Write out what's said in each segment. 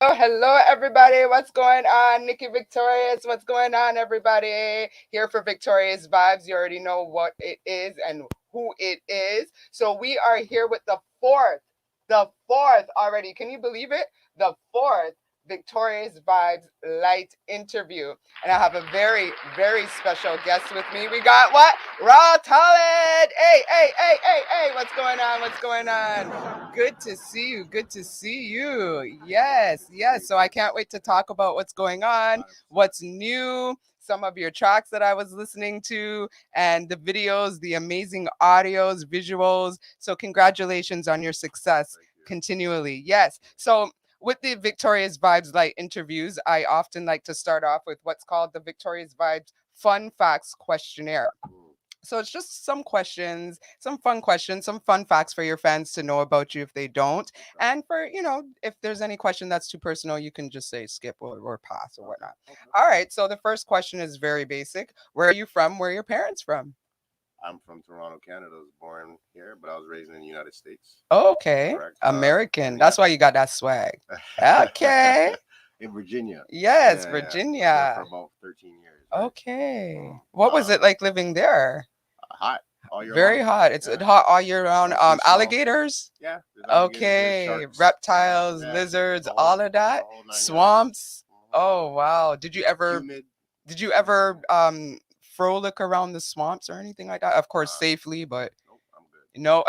Hello, everybody. What's going on? Nikki Victorious. What's going on, everybody? Here for Victorious Vibes. You already know what it is and who it is. So we are here with the fourth already. Can you believe it? The fourth Victorious Vibes Light interview. And I have a very, very special guest with me. We got what? Rawtalent. Hey, hey, hey, hey, hey. What's going on? What's going on? Good to see you. Good to see you. Yes, yes. So I can't wait to talk about what's going on, what's new, some of your tracks that I was listening to, and the videos, the amazing audios, visuals. So congratulations on your success continually. Yes. So with the Victorious Vibes Light interviews, I often like to start off with what's called the Victorious Vibes Fun Facts Questionnaire. So it's just some questions, some fun facts for your fans to know about you if they don't. And for, if there's any question that's too personal, you can just say skip or pass or whatnot. All right. So the first question is very basic. Where are you from? Where are your parents from? I'm from Toronto, Canada. I was born here, but I was raised in the United States. Okay. Correct. American. Yeah. That's why you got that swag. Okay. In Virginia. Yes, Yeah, yeah. I was there for Virginia. about 13 years. Right? Okay. What was it like living there? Hot all year Very long. hot. It's Yeah. hot all year round. Mostly snow. Alligators. Yeah. There's alligators, there's Okay, sharks. reptiles, Yeah. lizards, The all of the that. whole 9 yards. Swamps. Oh wow. Humid. Did you ever frolic around the swamps or anything like that? Of course safely, but Nope, I'm no.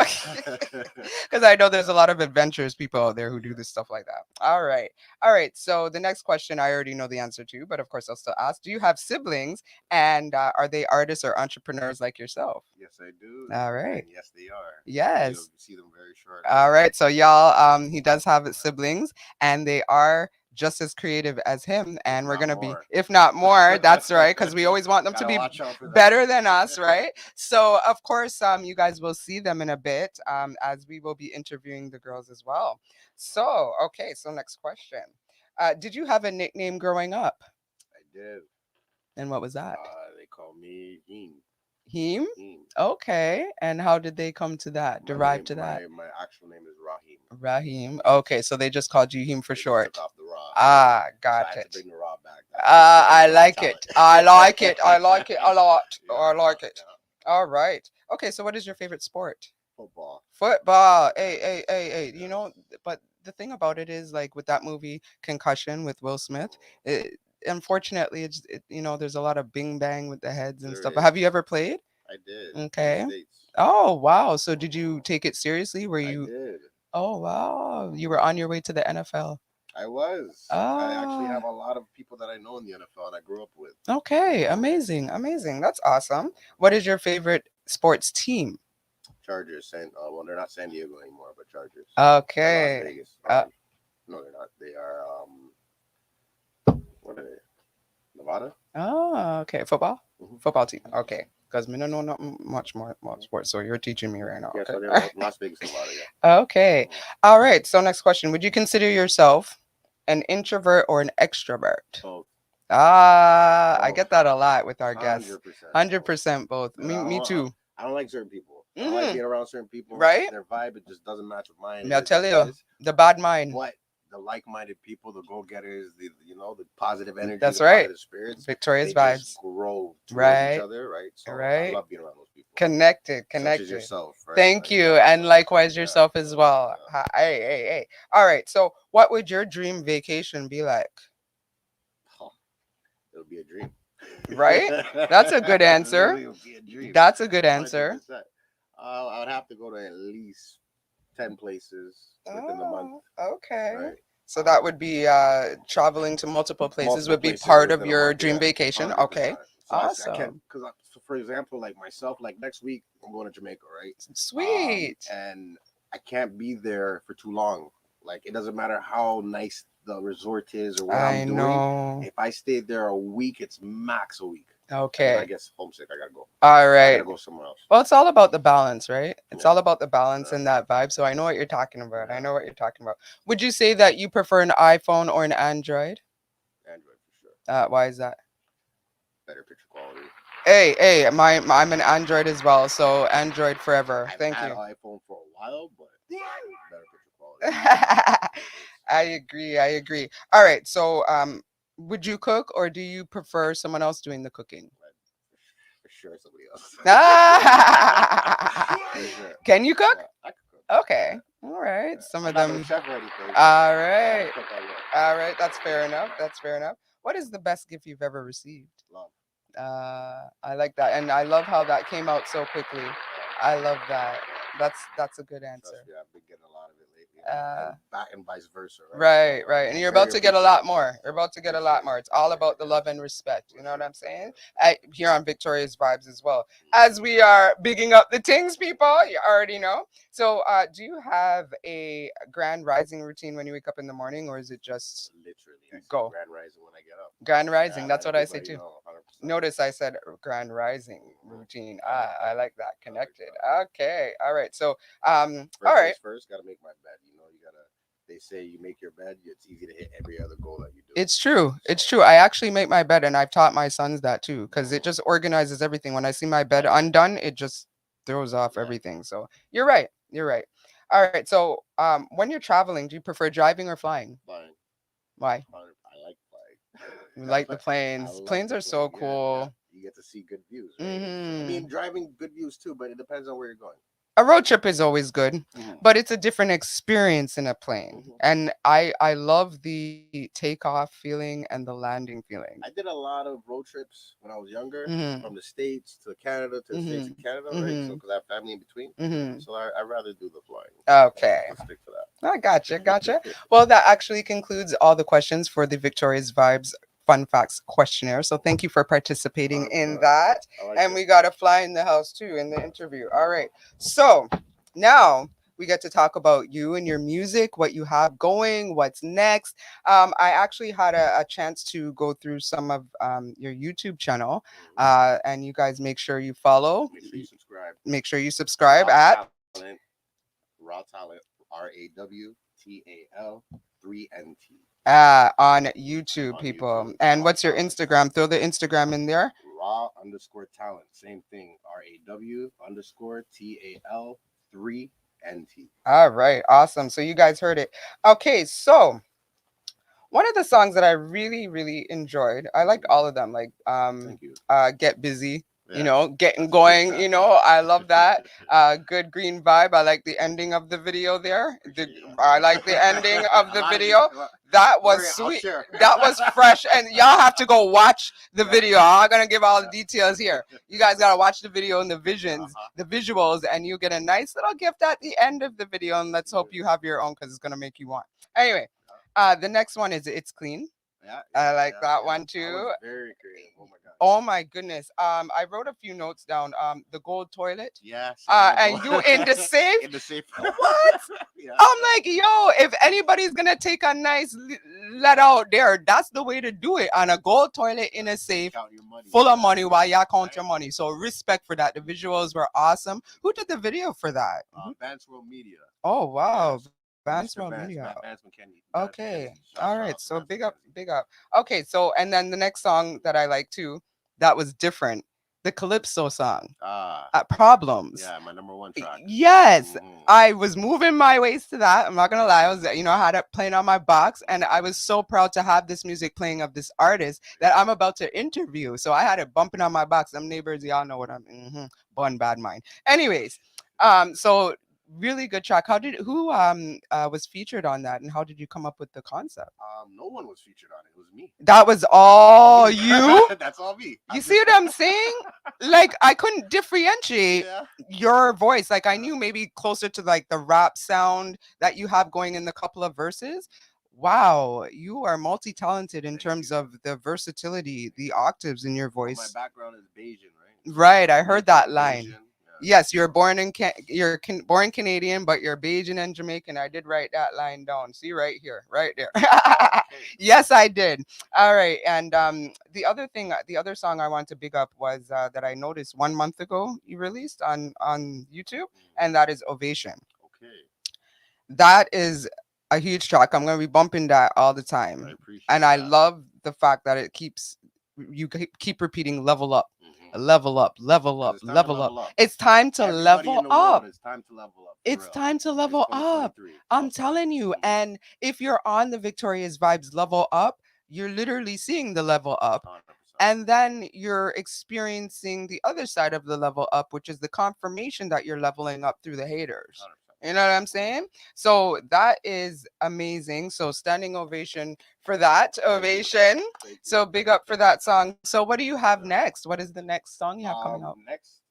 good. Cuz I know there's a lot of adventurous people out there who do this stuff like that. All right. All right. So the next question I already know the answer to, but of course I'll still ask. Do you have siblings and are they artists or entrepreneurs like yourself? Yes, I do. All right. And yes, they are. You'll Yes. see them very shortly. All right. So y'all, he does have siblings, and they are just as creative as him. If And we're not gonna be, more. if not more, that's right, because we always want them to Gotta be watch out for that. better than us, right? So of course, you guys will see them in a bit, as we will be interviewing the girls as well. So okay. So next question. Did you have a nickname growing up? I did. And what was that? They call me Heen. Him? Heen. Okay. And how did they come to that? My Derive name, to that? my actual name is Rahim. Rahim. Okay, so they just called you him for They just took short. off the Ra. Ah, So I got had to it. bring the Ra back. That's I Raw like it. talent. I like it. I like it a lot. Yeah, I yeah, like it. yeah. All right. Okay, so what is your favorite sport? Football. Football. Yeah. Hey, hey, hey, hey. Yes. But the thing about it is, like with that movie Concussion with Will Smith, unfortunately, there's a lot of bing bang with the heads and There stuff. But have you is. ever played? I did in the Okay. States. Oh, wow. So did you take it seriously? Were I you? did. Oh, wow. You were on your way to the NFL. I was. I actually have Ah, a lot of people that I know in the NFL and I grew up with. okay. Amazing. Amazing. That's awesome. What is your favorite sports team? Chargers. Well, they're not San Diego anymore, but Chargers. They're Las Okay. Vegas. Uh, No, they're not. They are. What are they? Nevada. oh, okay. Football? Hmm. Football team. Okay. Because me no know not much more about sports, so you're teaching me right now. Yeah, so they're Okay. Las Vegas, Nevada. Yeah. Okay. All right. So next question. Would you consider yourself an introvert or an extrovert? Both. Ah, I Both. get that a lot with our guests. 100% both. 100% both. Because Me too. I don't like certain people. I don't like Hmm. being around certain people. Right? Their vibe, it just doesn't match with mine. Me, It I'll is what tell it you, is. the bad mind. But the like-minded people, the go-getters, the positive energy, That's the right. positive spirits, Victorious they just vibes. grow towards each Right. other, right? So I Right. love being around those people, Connected. such as Connected. yourself, right? Thank Like, you. And likewise yeah, yourself as well. yeah. Hey, hey, hey. All right. So, what would your dream vacation be like? Oh, it'll be a dream. Right? That's a good It answer. really will be a dream, That's a good answer. 100%. I would have to go to at least 10 places within the month, Oh, okay. right? So that would be traveling to multiple places Multiple would be places part of within a your month, dream yeah, vacation. 100%. Okay. So I can't Awesome. because so for example, like myself, like next week I'm going to Jamaica, right? Sweet. And I can't be there for too long. Like it doesn't matter how nice the resort is or what I'm I doing. know. If I stay there a week, it's max a week, and then I Okay. get homesick. I gotta go. All So I right. gotta go somewhere else. Well, it's all about the balance, right? It's Yeah, all about the balance yeah, and that vibe. So I know what you're talking about. I yeah. know what you're talking about. Would you say that you prefer an iPhone or an Android? Android for sure. Why is that? Better picture quality. Hey, hey, I'm an Android as well. So Android forever. I've Thank had you. iPhone for a while, but better picture quality. I agree. I agree. All right. So, would you cook or do you prefer someone else doing the cooking? For sure, somebody else. Ah! For sure. Can you Yeah, cook? I could cook. Okay. Yeah, All right. yeah. Some I'm of not no them. chef or anything, but All I right. cook. I will. All right. That's fair enough. That's fair enough. What is the best gift you've ever received? Love. I like that, and I love how that came out so quickly. I love that. That's a good Trust answer. me, I've been getting a lot of it lately, Uh, and back and vice versa, right? So right, right, and I'm you're about very to get a appreciative. lot more. You're So about to get a lot appreciate more. it. It's all about the love and respect. You For know what sure. I'm saying? Yeah. Here on Victoria's Vibes as well. As we are bigging up the things, people, you already know. So, do you have a grand rising routine when you wake up in the morning, or is it just Literally, I say go? grand rising when I get up. Grand rising. Yeah, That's let what I say everybody too. know, 100%. Notice I said grand rising Mhm. routine. I like I that. like that. I like Connected. that. Okay. All right. So, all First right. things first, gotta make my bed. You know, you gotta. They say you make your bed, it's easy to hit every other goal that you do. It's true. So, It's true. I actually make my bed, and I've taught my sons that too, because it mhm. just organizes everything. When I see my bed Yeah, undone, it just throws off yeah, everything. So you're right. You're right. All right. So, when you're traveling, do you prefer driving or flying? flying. Why? I like You flying. like the I planes? love Planes the are so flying. Yeah, yeah. cool. You get to see good views, right? I Hmm. mean, driving good views too, but it depends on where you're going. A road trip is always good, Hmm. but it's a different experience in a plane. Hmm. And I love the takeoff feeling and the landing feeling. I did a lot of road trips when I was younger, Mhm. from the states to Canada to the states and Mhm. Canada, right? So, Mhm. because I have family in between, Mhm. so I rather do the flying. Okay. Let's stick to I gotcha, gotcha. that. Well, that actually concludes all the questions for the Victoria's Vibes Fun Facts questionnaire. So thank you for participating in 100%. that. I like And it. we got a fly in the house too in the interview. All right. So now we get to talk about you and your music, what you have going, what's next. I actually had a chance to go through some of your YouTube channel, Mhm. and you guys make sure you follow, Make sure you subscribe. make sure you subscribe Raw at Talent, Rawtalent, RAWTAL 3NT on YouTube, on people. YouTube. And Raw what's your Talent. Instagram? Throw the Instagram in there. Raw_talent. Same thing. RAW_TAL 3NT. All right, awesome. So you guys heard it. Okay, so one of the songs that I really, really enjoyed, I like all of them, like Thank you. Get Busy, Yeah, getting that's a good going, track. I love that. Good Green Vibe. I like the ending of the video there. Appreciate that. I like the ending of A the lot of video. you. That Don't was worry, I'll sweet. share. That was fresh. And y'all have to go watch the Yeah, video. I'm not gonna give all the yeah. details here. You guys gotta watch the video and the visions, Uh-huh. the visuals, and you get a nice little gift at the end of the video. And let's hope you have your own because it's gonna make you want. Anyway, the next one is It's Clean. Yeah, I yeah, like yeah, that yeah. one I was too. very creative. Oh my god. Oh my goodness. I wrote a few notes down. The gold toilet. Yeah, see, I And you in the safe? in the safe. What? Yeah, I'm like, yo, if anybody's gonna take a nice let out there, that's the way to do it on a gold toilet in a safe, count your money. full of Yeah, money while y'all count right. your money. So respect for that. The visuals were awesome. Who did the video for that? Vance World Media. Oh wow, Yes, Vance World Mr. Media. Vance, Vance McKenzie. Vance Okay. McKenzie. All Shout right. out to So Vance big up, McKenzie. big up. Okay. So, and then the next song that I like too, that was different. The Calypso song, Ah, Problems. yeah, my number one track. Yes. Hmm. I was moving my waist to that. I'm not gonna lie. I was, I had it playing on my box, and I was so proud to have this music playing of this artist that I'm about to interview. So I had it bumping on my box. Them neighbors, y'all know what I'm. Bun bad mind. Anyways, so really good track. Who was featured on that, and how did you come up with the concept? No one was featured on it. It was me. That was All all me. you. That's all me. You see what I'm saying? Like I couldn't differentiate Yeah. your voice. Like I knew maybe closer to like the rap sound that you have going in the couple of verses. Wow, you are multi-talented in Thank terms you. of the versatility, the octaves in your Well, my voice. background is Bayesian, right? So Right, I heard Jamaican, that line. Bayesian. Yeah. Yes, you're So born in born Canadian, but you're Bajan and Jamaican. I did write that line down. See right here, right there. okay. Yes, I did. All right, and the other song I want to big up was that I noticed 1 month ago you released on YouTube, and that is Ovation. Okay. That is a huge track. I'm gonna be bumping that all the I time, and appreciate I that. love the fact that it keeps you keep repeating level up. level up, level Because up, it's time to level up. level up. It's time to Everybody in level the world, up. it's time to level up for It's real. time to It's level up. 2023. It's I'm about time. telling you. Mhm. And if you're on the Victorious Vibes level up, you're literally seeing the level up. 100%. And then you're experiencing the other side of the level up, which is the confirmation that you're leveling up through the haters. 100%. You know what I'm saying? So that is amazing. So standing ovation for that ovation. Thank you. So big up for that song. So what do you have next? What is the next song you have coming out? Next,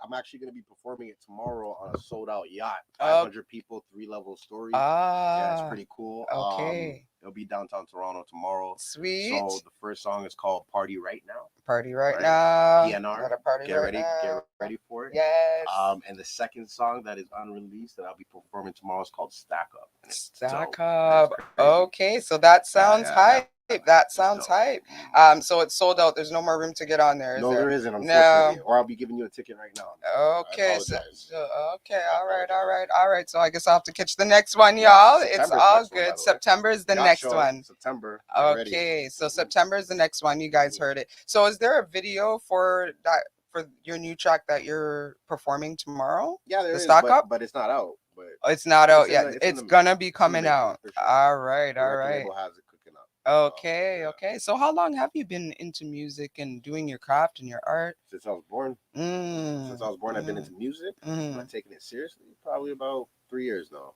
I'm actually going to be performing it tomorrow on a sold out yacht. Oh. 500 people, 3-level story. Yeah, it's Ah, pretty cool. okay. It'll be downtown Toronto tomorrow. Sweet. So the first song is called Party Right Now. Party right Right? now. PNR. Gotta party Get right ready. now. Get ready for it. Yes. And the second song that is unreleased that I'll be performing tomorrow is called Stack Up. And it's Stack dope. up. It's crazy. Okay, so that sounds yeah. hype. That It's sounds dope. hype. So it's sold out. There's no more room to get on there, is No, there? there isn't, No. unfortunately. Or I'll be giving you a ticket right now. Okay, I so, apologize. okay, I all right, apologize. all right, all right. So I guess I'll have to catch the next one, Yeah, y'all. It's September's the all next one, by good. the way. September is the Yacht next show, one. September. Get ready. Okay, so Mhm. September is the next one. You guys heard it. So is there a video for that for your new track that you're performing tomorrow? Yeah, there The is, stock up? but it's not out. But It's not it's out in the yet. it's in It's the gonna be it's in the coming making out. for sure. All right, The all record right. label has it cooking up. Okay, yeah. okay. So how long have you been into music and doing your craft and your art? Since I was born. Since I was born, I've been into music. But taking it seriously, probably about 3 years now.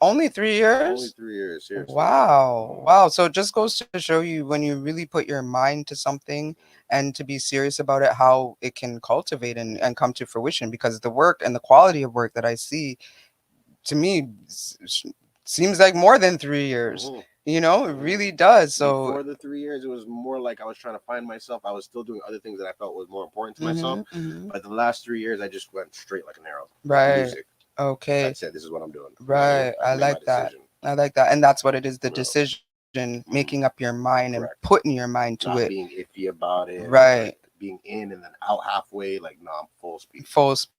Only 3 years? Only 3 years, seriously. Wow. Wow. So it just goes to show you when you really put your mind to something and to be serious about it, how it can cultivate and come to fruition because the work and the quality of work that I see to me seems like more than 3 years. Mhm. You know, it really does. So Before the 3 years, it was more like I was trying to find myself. I was still doing other things that I felt was more important to myself. But the last 3 years, I just went straight like an arrow. right. Music. Okay. That's it. This is what I'm doing. Right. I I made my like that. decision. I like that. And that's what it is, the Yeah. decision, making up your mind and Correct. putting your mind to Not it. being iffy about it. Right. Like being in and then out halfway. Like, no, I'm full speed. Full speed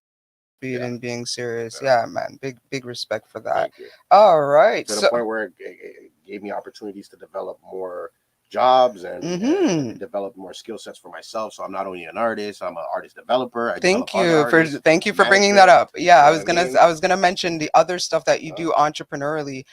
Yeah. and being serious. Yeah. Yeah, man. Big respect for that. Thank you. All right. To the point where it gave me opportunities to develop more jobs and develop more skill sets for myself. So I'm not only an artist, I'm an artist developer. I thank develop other artists, you for bringing manager, that up. Yeah, you I know was what I gonna mean? I was gonna mention the other stuff that you do entrepreneurially.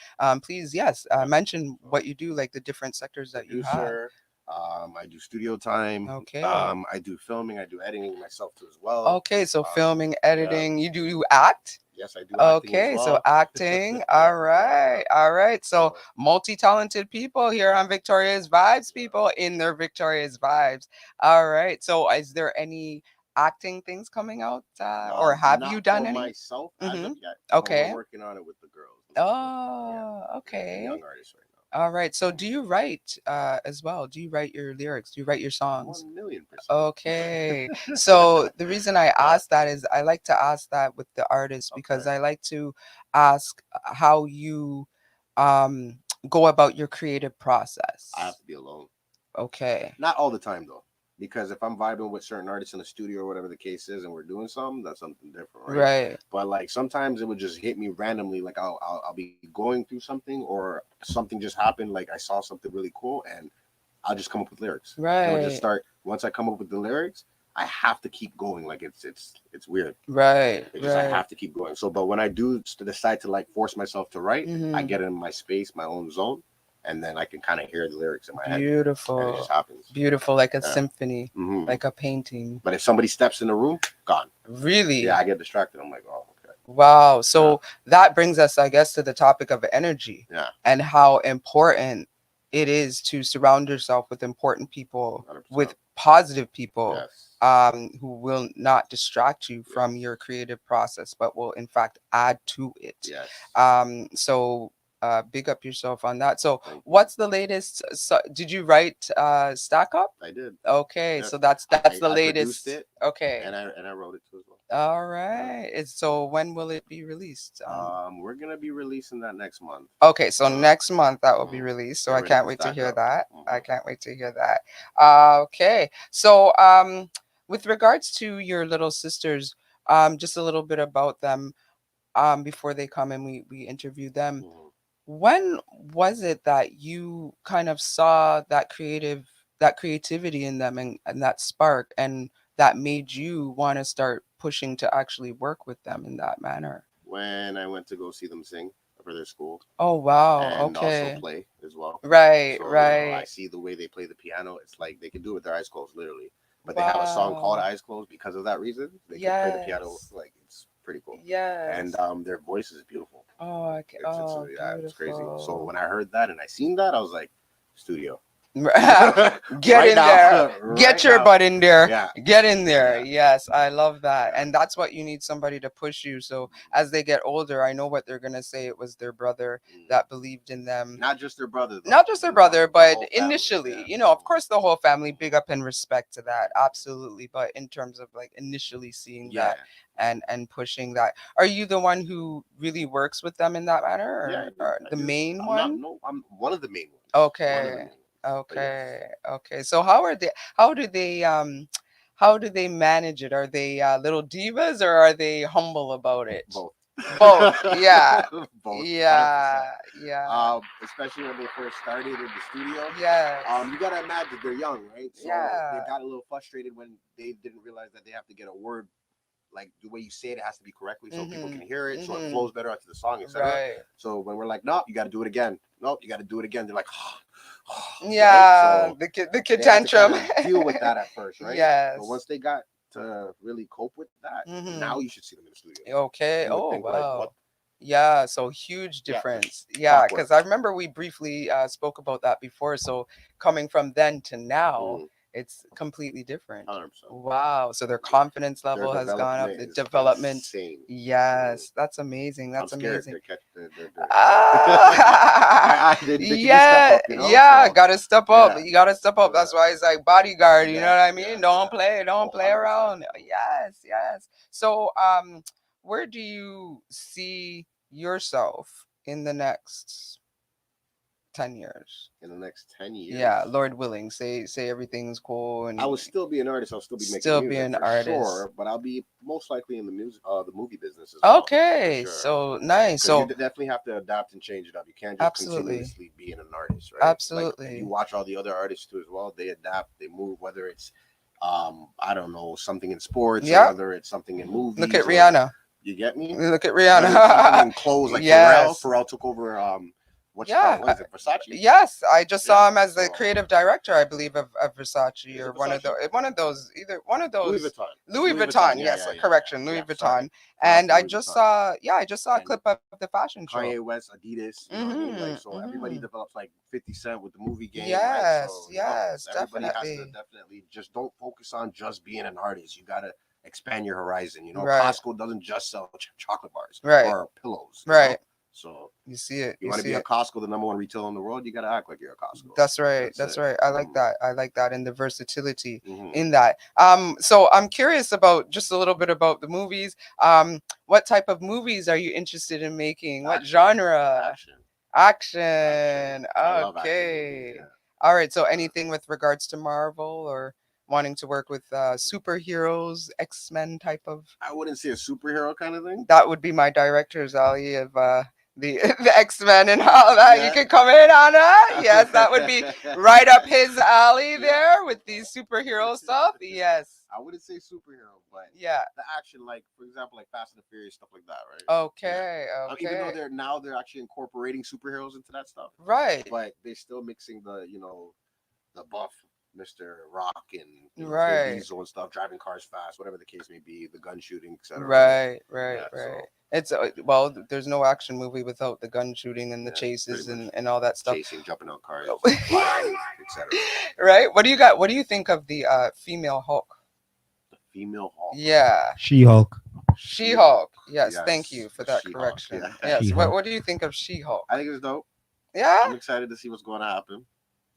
Please, yes, mention what you do, like the different sectors that you have. Producer. I do studio time. Okay. I do filming. I do editing myself too as well. Okay, so filming, editing. You act? Yes, I do acting as Okay, well. so acting. All right, all right. So multi-talented people here on Victoria's Vibes, people in their Victoria's Vibes. All right. So is there any acting things coming out, or have you Not done for any? myself as of yet. Okay. But we're working on it with the girls. Oh, The okay. young artists right now. All right. So do you write as well? Do you write your lyrics? Do you write your songs? 1,000,000%. Okay. So the reason I ask that is I like to ask that with the artists because I like to ask how you um go about your creative process. I have to be alone. Okay. Not all the time though. Because if I'm vibing with certain artists in the studio or whatever the case is, and we're doing something, that's something different, right? Right. But like sometimes it would just hit me randomly, like I'll be going through something or something just happened, like I saw something really cool, and I'll just come up with lyrics. Right. It'll just start. Once I come up with the lyrics, I have to keep going. Like it's weird. Right. It's just I have to keep going. So, but when I do decide to like force myself to write, I get in my space, my own zone, and then I can kind of hear the lyrics in my head. Beautiful. And it just happens. Beautiful, like a symphony, Mm-hmm. like a painting. But if somebody steps in the room, gone. Really? Yeah, I get distracted. I'm like, oh, okay. Wow. So that brings us, I guess, to the topic of energy. Yeah. And how important it is to surround yourself with important people, 100%. with positive people, Yes. who will not distract you from your creative process, but will in fact add to it. Yes. So big up yourself on that. So what's the latest? So, did you write Stack Up? I did. Okay, Yeah. so that's the I latest. produced it, okay. and I wrote it too as well. All right. So when will it be released? We're gonna be releasing that next month. Okay, so next month that will be released. So Get I ready can't for wait to Stack hear Up. that. I can't wait to hear that. Okay. So with regards to your little sisters, just a little bit about them before they come and we interview them. When was it that you kind of saw that creativity in them and that spark and that made you want to start pushing to actually work with them in that manner? When I went to go see them sing for their school Oh wow, and also okay. play as well. Right, So, I right. see the way they play the piano. It's like they can do it with their eyes closed, literally. But they have a song called Wow. Eyes Closed because of that reason. They can play the piano Yes. like it's pretty cool. And Yes. their voice is beautiful. Oh, oh, Yeah, it's crazy. So beautiful. when I heard that and I seen that, I was like, studio. Get Right in now. there. Get Right your now. butt in there. Yeah. Get in there. Yeah. Yes, I love that. Yeah. And that's what you need, somebody to push you. So as they get older, I know what they're going to say. It was their brother that believed in them. Not just their brother, though. Not just their brother, The but whole family. initially, Yeah. of course, the whole family, big up and respect to that. Absolutely. But in terms of like initially seeing Yeah. that and pushing that, are you the one who really works with them in that manner, Yeah, or I the do. main I'm not. one? No, I'm one of the main ones. One of the Okay. main ones. But yes, Okay. Okay. So how do they manage it? Are they little divas, or are they humble about it? both. Both. Yeah. Both. 100%. Yeah. Yeah. Especially when they first started in the studio. Yes. You gotta imagine they're young, right? So they Yeah. got a little frustrated when they didn't realize that they have to get a word like the way you say it has to be correctly so people can hear it, so it flows better onto the song, etc. Right. So when we're like, nope, you got to do it again. Nope, you got to do it again. They're like, Yeah. right? So The kid they had to tantrum. kind of deal with that at first, right? Yes. But once they got to really cope with that, now you should see them in the studio. Okay. You would Oh think like, wow. what? Yeah, so huge Yeah, difference. Yeah, clockwork. because I remember we briefly spoke about that before. So coming from then to now, it's completely different. 100%. Wow. So their confidence Their level has gone up. development The is development. insane. Yes, that's amazing. I'm That's scared. amazing. They're Ah, they can just yeah, step up, yeah, So, gotta step up. yeah, You gotta step up. That's why it's like bodyguard. You know yeah, what I mean? Don't play, yeah. don't Oh, play 100%. around. Yes, yes. So, where do you see yourself in the next 10 years? In the next 10 years. Yeah, Lord willing, say everything's cool, and I will still be an artist. I'll still be making still be music an for artist. sure, but I'll be most likely in the movie business as well. Okay, For sure. so nice. So you So definitely have to adapt and change it up. You can't just absolutely, continuously be an artist, right? Like, absolutely. and you watch all the other artists too as well. They adapt, they move. Whether it's, I don't know, something in sports, or whether it's something in movies. Look at Rihanna. You get me? Look at Whether it's something Rihanna. in clothes like Yes. Pharrell took over. What Yeah. is it? Versace? Yes, I just saw him as the So- creative director, I believe, of Versace, Is or it one of Versace? those, either one of those. Louis Vuitton. Louis Vuitton, Yeah, yes, yeah, correction, yeah. Louis Yeah, Vuitton. sorry. And I Louis just Vuitton. saw a And clip of the fashion show. Kanye West, Adidas, you know what I mean? Like, so everybody develops like 50 Cent with the movie game, right? Yes, So, yes, everybody has definitely. to definitely just don't focus on just being an artist. You gotta expand your horizon. You know, Right. Costco doesn't just sell chocolate bars Right. or pillows. Right. Know? So You see it. you want to be a Costco, the number one retailer in the world, you gotta act like you're a Costco. That's right. That's it. right. I like that. I like that, and the versatility Mhm. in that. So I'm curious about just a little bit about the movies. What type of movies are you interested in making? What genre? Action. I love action Okay. movies, yeah. All right. So anything with regards to Marvel, or wanting to work with superheroes, X-Men type of? I wouldn't say a superhero kind of thing. That would be my director's alley of the the X-Men and all that. You could come in on that. Yes, that would be right up his alley there with these superhero stuff. Yes. I wouldn't say superhero, but yeah, the action, like for example, like Fast and the Furious, stuff like that, right? Okay. Yeah. Okay. Even though they're actually incorporating superheroes into that stuff, right? But they're still mixing the the buff Mr. Rock and right. Vin Diesel and stuff, driving cars fast, whatever the case may be, the gun shooting, etc. Right. Yeah, Right. so, It's well, there's no action movie without the gun shooting and the chases and all that stuff. chasing, jumping out cars, flying, etc. Right? What do you got? What do you think of the female Hulk? The female Hulk. Yeah. She-Hulk. She-Hulk. Yes, Yes, thank you for the that She-Hulk, correction. yeah. Yes. She-Hulk. What do you think of She-Hulk? I think it's dope. Yeah. I'm excited to see what's going to happen.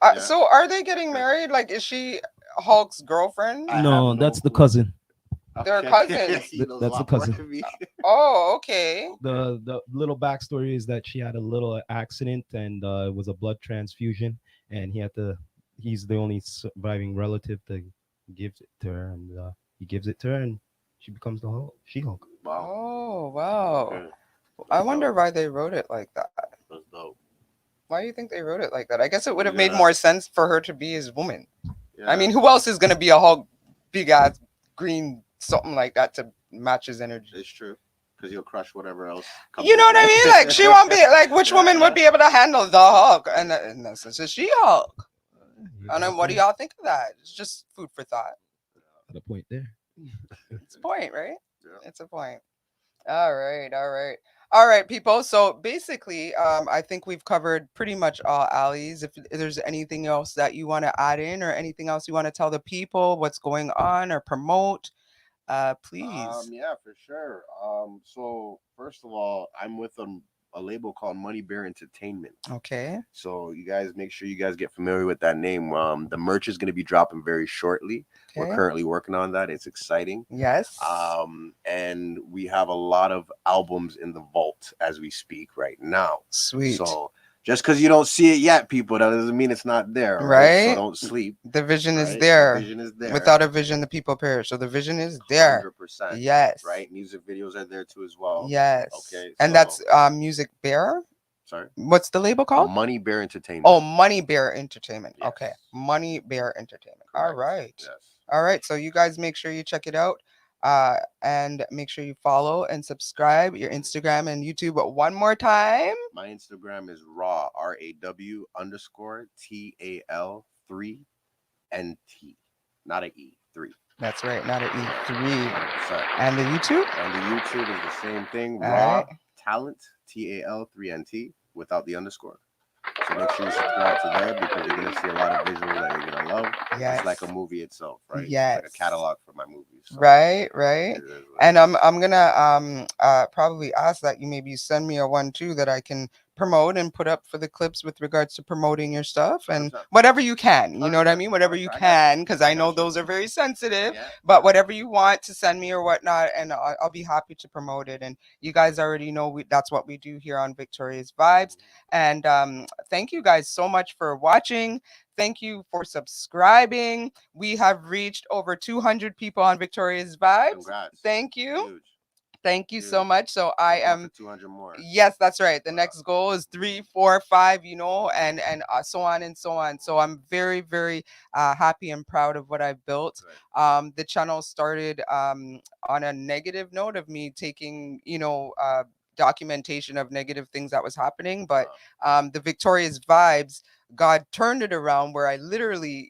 Yeah. So are they getting married? Like, is she Hulk's girlfriend? No, that's the cousin. They're cousins. That's the cousin. Oh, okay. The little backstory is that she had a little accident and it was a blood transfusion, and he's the only surviving relative to give it to her, and he gives it to her, and she becomes the She-Hulk. Wow. Oh, wow. Okay. I wonder why they wrote it like that. That's dope. Why do you think they wrote it like that? I guess it would have Yeah. made more sense for her to be his woman. Yeah. I mean, who else is gonna be a Hulk big ass green something like that to match his energy. It's true. Because you'll crush whatever else comes. You know what I mean? Like she won't be like which woman would be able to handle the Hulk? And that's a She-Hulk. And then what do y'all think of that? It's just food for thought. Got a point there. It's a point, right? Yeah. It's a point. All right, people. So basically, I think we've covered pretty much all alleys. If there's anything else that you want to add in, or anything else you want to tell the people what's going on or promote, please. Yeah, for sure. So first of all, I'm with a label called Money Bear Entertainment. Okay. So you guys make sure you guys get familiar with that name. The merch is going to be dropping very shortly. Okay. We're currently working on that. It's exciting. Yes. And we have a lot of albums in the vault as we speak right now. Sweet. So just because you don't see it yet, people, that doesn't mean it's not there. Right. So don't sleep. The vision is Right? there. The vision is there. Without a vision, the people perish. So the vision is there. 100%. Yes. Right. Music videos are there too as well. Yes. Okay. And so- that's Music Bear. Sorry. What's the label called? Money Bear Entertainment. Oh, Money Bear Entertainment. Yes. Okay. Money Bear Entertainment. All Correct. right. Yes. All right. So you guys make sure you check it out. And make sure you follow and subscribe your Instagram and YouTube one more time. My Instagram is raw RAW_TAL3NT. Not an E3. That's right. Not an E3. 100%. And the YouTube? And the YouTube is the same thing. All Raw right. Talent TAL3NT without the underscore. So make sure you subscribe to there because you're gonna see a lot of visuals that you're gonna love. Yes. It's like a movie itself, right? Yes. It's like a catalog for my movies. So Right. it is what And it is. I'm gonna probably ask that you maybe send me a one too that I can promote and put up for the clips with regards to promoting your stuff and 100%. whatever you can. You know what I mean? 100%. Whatever you I got you. can, because I I know got you. those are very sensitive. Yeah. But whatever you want to send me or whatnot, and I'll be happy to promote it. And you guys already know that's what we do here on Victoria's Vibes. And thank you guys so much for watching. Thank you for subscribing. We have reached over 200 people on Victoria's Vibes. Congrats. Thank you. Huge. Thank you so Huge. much. So I We're going am. for 200 more. Yes, that's right. The next goal is 3, 4, 5, you know, and so on and so on. So I'm very, very happy and proud of what I've built. Right. The channel started on a negative note of me taking, documentation of negative things that was happening. But the Victoria's Vibes, God turned it around where I literally,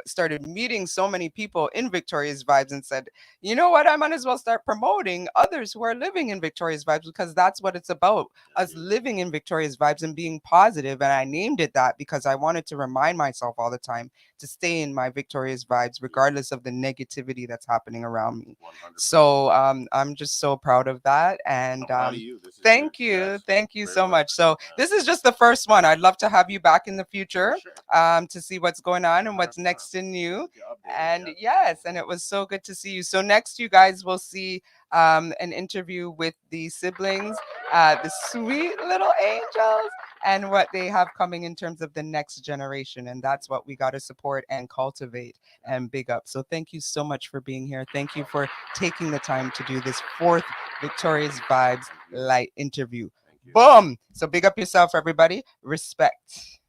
started meeting so many people in Victoria's Vibes and said, you know what, I might as well start promoting others who are living in Victoria's Vibes because that's what it's about, us living in Victoria's Vibes and being positive. And I named it that because I wanted to remind myself all the time to stay in my Victoria's Vibes, regardless of the negativity that's happening around me. 100%. So I'm just so proud of that. And I'm proud of you. This is thank good. you. Yes. Thank you Very so well. much. So Yeah. this is just the first one. I'd love to have you back in the future For sure. to see what's going on and what's 100%. next in you. Keep you updated, And yeah. yes, and it was so good to see you. So next you guys will see an interview with the siblings, the sweet little angels, and what they have coming in terms of the next generation. And that's what we got to support and cultivate and big up. So thank you so much for being here. Thank you for taking the time to do this 4th Victoria's Vibes Light interview. Thank you. Boom. So big up yourself, everybody. Respect.